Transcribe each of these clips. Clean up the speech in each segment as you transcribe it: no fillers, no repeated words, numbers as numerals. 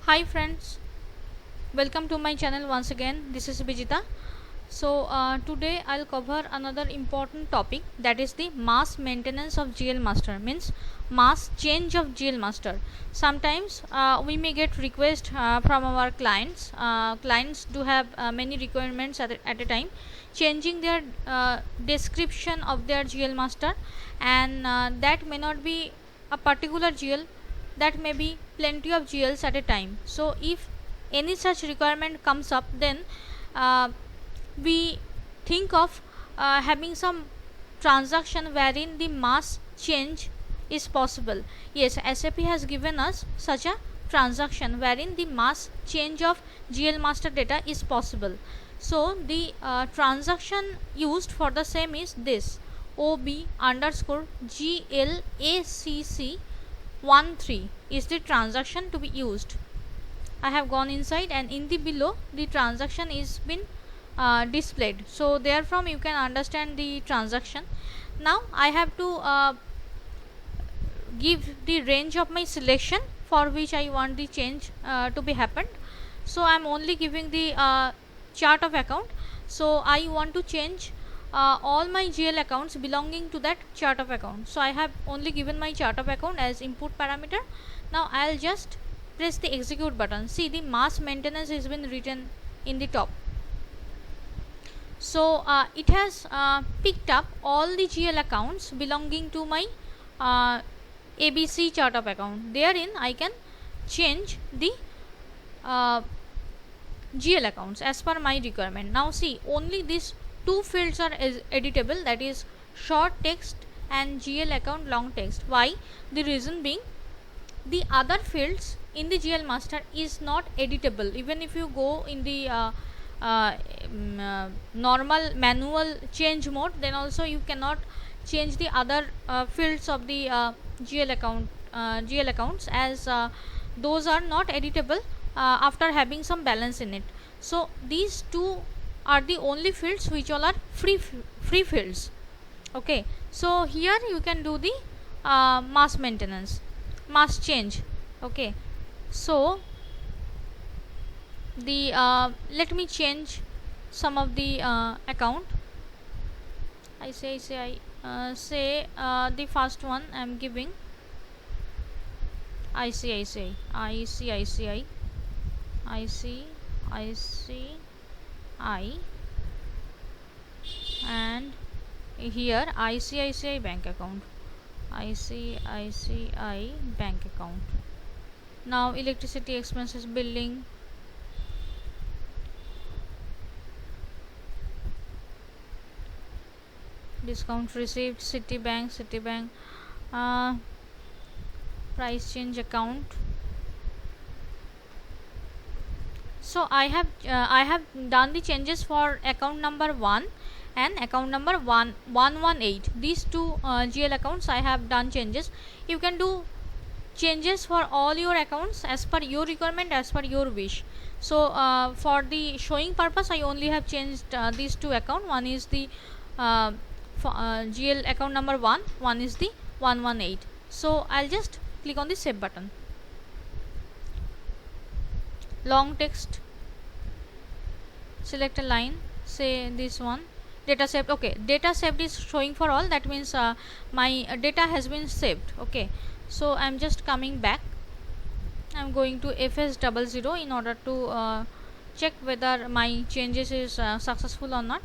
Hi friends, welcome to my channel once again. This is Bijita. Today I'll cover another important topic, that is the mass maintenance of GL master, means mass change of GL master. Sometimes we may get request from our clients. Clients do have many requirements at a time, changing their description of their GL master, and that may not be a particular GL, that may be plenty of GLs at a time. So if any such requirement comes up, then uh, we think of having some transaction wherein the mass change is possible. Yes, SAP has given us such a transaction wherein the mass change of GL master data is possible. So the transaction used for the same is this: OB underscore GLACC 13 is the transaction to be used. I have gone inside, and in the below the transaction is been displayed, so therefrom you can understand the transaction. Now I have to give the range of my selection for which I want the change to be happened. So I am only giving the chart of account. So I want to change all my GL accounts belonging to that chart of account. So I have only given my chart of account as input parameter. Now I'll just press the execute button. See, the mass maintenance has been written in the top. So it has picked up all the GL accounts belonging to my ABC chart of account. Therein I can change the GL accounts as per my requirement. Now see, only these two fields are editable, that is short text and GL account long text. Why? The reason being, the other fields in the GL master is not editable. Even if you go in the normal manual change mode, then also you cannot change the other fields of the GL accounts, as those are not editable after having some balance in it. So these two are the only fields which all are free fields. Okay, so here you can do the mass maintenance, mass change. Okay, so the let me change some of the account. I say the first one I am giving ICICI, and here ICICI bank account, Now electricity expenses billing, discount received, Citibank, price change account. So I have done the changes for account number 1 and account number 118. These two GL accounts I have done changes. You can do changes for all your accounts as per your requirement, as per your wish. So for the showing purpose, I only have changed these two accounts. One is the GL account number 1 is the 118. So I'll just click on the save button. Long text, select a line, say this one, data saved. Okay, data saved is showing for all, that means my data has been saved. Okay, so I'm just coming back. I'm going to FS00 in order to check whether my changes is successful or not.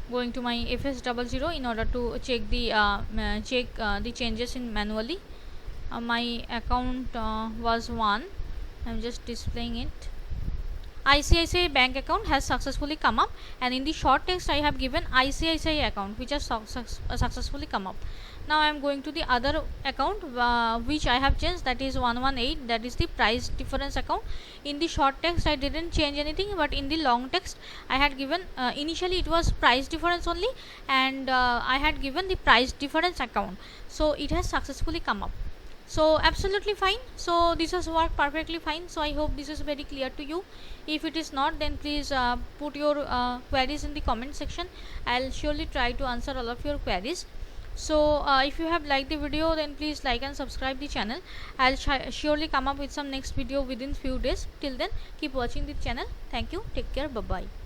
Going to my FS00 in order to check the changes in manually. My account was 1. I'm just displaying it. ICICI bank account has successfully come up, and in the short text I have given ICICI account, which has successfully come up. Now I am going to the other account which I have changed, that is 118, that is the price difference account. In the short text I didn't change anything, but in the long text I had given initially it was price difference only, and I had given the price difference account. So it has successfully come up. So absolutely fine. So this has worked perfectly fine. So I hope this is very clear to you. If it is not, then please put your queries in the comment section. I'll surely try to answer all of your queries. So if you have liked the video, then please like and subscribe the channel. I'll surely come up with some next video within few days. Till then, keep watching the channel. Thank you. Take care. Bye bye.